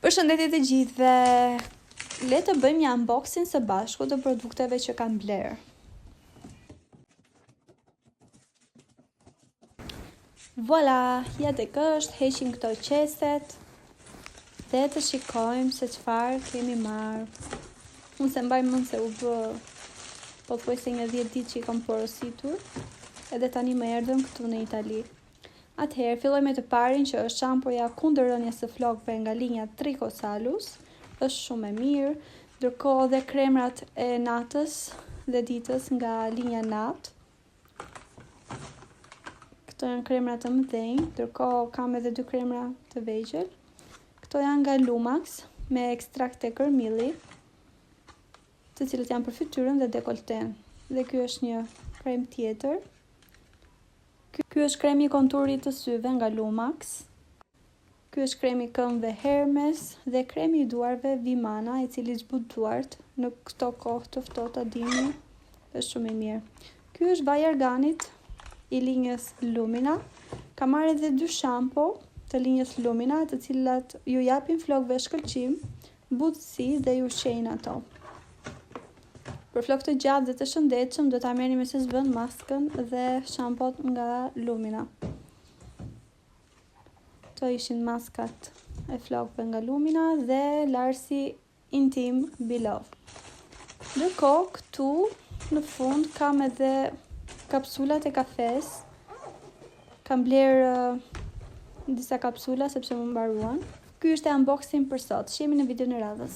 Përshëndetje të gjithëve. Le të bëjmë një unboxing së bashku të produkteve që kam bler. Voilà, ja tek është, heqim këto qeset dhe të shikojmë se çfarë kemi marrë. Unë se mbaj mend se u bë pothuajse një 10 ditë që i kam porositur, edhe tani më erdhëm këtu në Itali. Atëherë, filloj me të parin që është shampoja kundër rënies së flokëve nga linja Trico Salus. Është shumë e mirë, ndërkohë dhe kremrat e natës dhe ditës nga linja Nat. Këto janë kremrat të mëdhenj, ndërkohë kam edhe 2 kremra të vegjël. Këto janë nga Lumax me ekstrakt e kërmilli, të cilët janë për fytyrën dhe dekolten. Dhe ky është një krem tjetër. Ky është kremi konturit të syve nga Lumax. Ky është kremi këmbëve Hermes dhe kremi i duarve Vimana, i cili zbut duart në këto kohë të ftohta dimri, është shumë i mirë. Ky është vaj arganit i linjës Lumina. Kam marrë edhe 2 shampo të linjës Lumina, të cilat ju japin flokëve shkëlqim, butësi dhe ju ushqejnë ato. Për flokë të gjatë dhe të shëndetshëm, do ta merrni me se s'bën maskën dhe shampot nga Lumina. Këto ishin maskat e flokëve nga Lumina dhe Larsi Intim Beloved. Ndërkohë, këtu në fund kam edhe kapsulat e kafes. Kam bler disa kapsula sepse më mbaruan. Ky është unboxing për sot. Shihemi në videon e radhës.